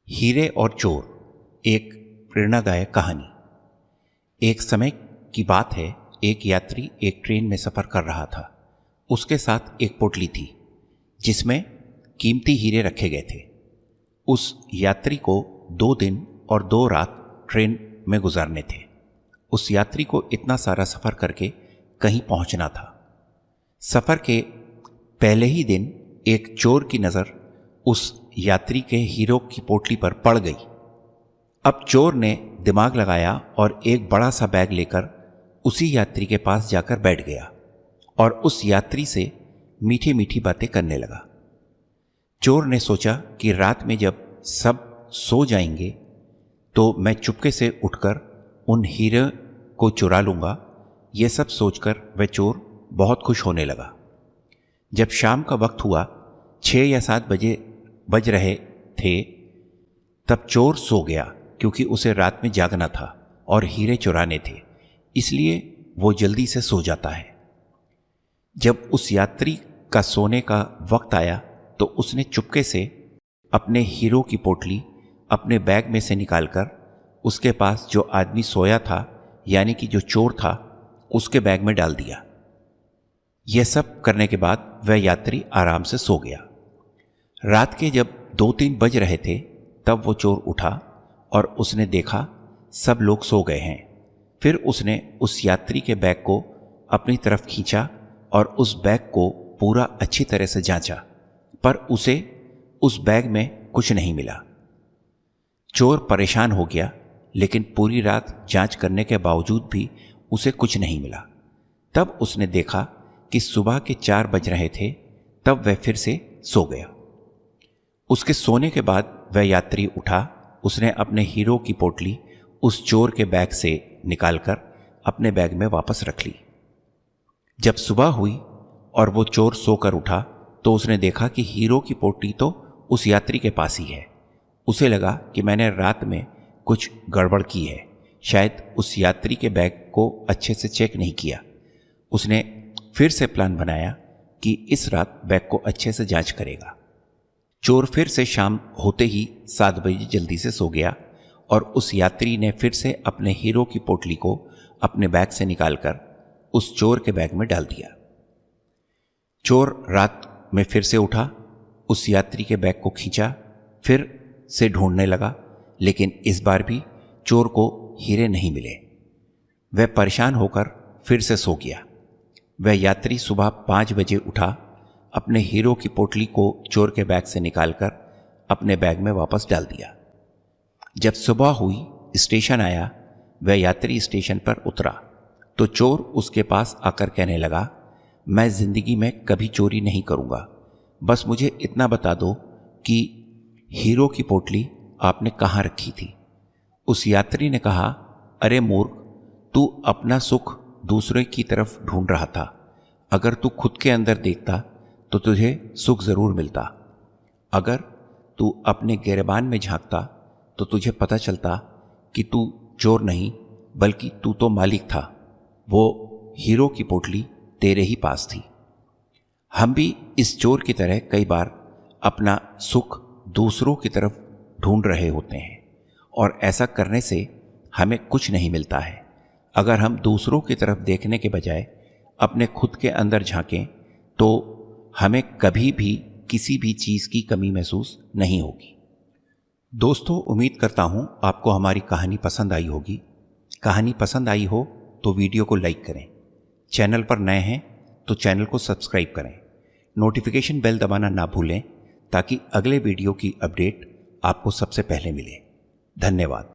हीरे और चोर, एक प्रेरणादायक कहानी। एक समय की बात है, एक यात्री एक ट्रेन में सफ़र कर रहा था। उसके साथ एक पोटली थी जिसमें कीमती हीरे रखे गए थे। उस यात्री को 2 दिन और 2 रात ट्रेन में गुजारने थे। उस यात्री को इतना सारा सफ़र करके कहीं पहुंचना था। सफ़र के पहले ही दिन एक चोर की नज़र उस यात्री के हीरो की पोटली पर पड़ गई। अब चोर ने दिमाग लगाया और एक बड़ा सा बैग लेकर उसी यात्री के पास जाकर बैठ गया और उस यात्री से मीठी मीठी बातें करने लगा। चोर ने सोचा कि रात में जब सब सो जाएंगे तो मैं चुपके से उठकर उन हीरे को चुरा लूँगा। ये सब सोचकर वह चोर बहुत खुश होने लगा। जब शाम का वक्त हुआ, 6 या 7 बज रहे थे, तब चोर सो गया क्योंकि उसे रात में जागना था और हीरे चुराने थे, इसलिए वो जल्दी से सो जाता है। जब उस यात्री का सोने का वक्त आया तो उसने चुपके से अपने हीरो की पोटली अपने बैग में से निकालकर उसके पास जो आदमी सोया था, यानी कि जो चोर था, उसके बैग में डाल दिया। यह सब करने के बाद वह यात्री आराम से सो गया। रात के जब 2-3 बज रहे थे, तब वो चोर उठा और उसने देखा सब लोग सो गए हैं। फिर उसने उस यात्री के बैग को अपनी तरफ खींचा और उस बैग को पूरा अच्छी तरह से जांचा, पर उसे उस बैग में कुछ नहीं मिला। चोर परेशान हो गया, लेकिन पूरी रात जांच करने के बावजूद भी उसे कुछ नहीं मिला। तब उसने देखा कि सुबह के 4 बज रहे थे, तब वह फिर से सो गया। उसके सोने के बाद वह यात्री उठा। उसने अपने हीरो की पोटली उस चोर के बैग से निकालकर अपने बैग में वापस रख ली। जब सुबह हुई और वो चोर सोकर उठा तो उसने देखा कि हीरो की पोटली तो उस यात्री के पास ही है। उसे लगा कि मैंने रात में कुछ गड़बड़ की है, शायद उस यात्री के बैग को अच्छे से चेक नहीं किया। उसने फिर से प्लान बनाया कि इस रात बैग को अच्छे से जांच करेगा। चोर फिर से शाम होते ही 7 बजे जल्दी से सो गया और उस यात्री ने फिर से अपने हीरो की पोटली को अपने बैग से निकालकर उस चोर के बैग में डाल दिया। चोर रात में फिर से उठा, उस यात्री के बैग को खींचा, फिर से ढूंढने लगा, लेकिन इस बार भी चोर को हीरे नहीं मिले। वह परेशान होकर फिर से सो गया। वह यात्री सुबह 5 बजे उठा, अपने हीरो की पोटली को चोर के बैग से निकालकर अपने बैग में वापस डाल दिया। जब सुबह हुई, स्टेशन आया। वह यात्री स्टेशन पर उतरा तो चोर उसके पास आकर कहने लगा, मैं जिंदगी में कभी चोरी नहीं करूँगा, बस मुझे इतना बता दो कि हीरो की पोटली आपने कहाँ रखी थी। उस यात्री ने कहा, अरे मूर्ख, तू अपना सुख दूसरे की तरफ ढूंढ रहा था। अगर तू खुद के अंदर देखता तो तुझे सुख जरूर मिलता। अगर तू अपने गिरबान में झांकता तो तुझे पता चलता कि तू चोर नहीं बल्कि तू तो मालिक था। वो हीरो की पोटली तेरे ही पास थी। हम भी इस चोर की तरह कई बार अपना सुख दूसरों की तरफ ढूंढ रहे होते हैं और ऐसा करने से हमें कुछ नहीं मिलता है। अगर हम दूसरों की तरफ देखने के बजाय अपने खुद के अंदर झांकें तो हमें कभी भी किसी भी चीज़ की कमी महसूस नहीं होगी। दोस्तों, उम्मीद करता हूँ आपको हमारी कहानी पसंद आई होगी। कहानी पसंद आई हो तो वीडियो को लाइक करें। चैनल पर नए हैं तो चैनल को सब्सक्राइब करें। नोटिफिकेशन बेल दबाना ना भूलें ताकि अगले वीडियो की अपडेट आपको सबसे पहले मिले। धन्यवाद।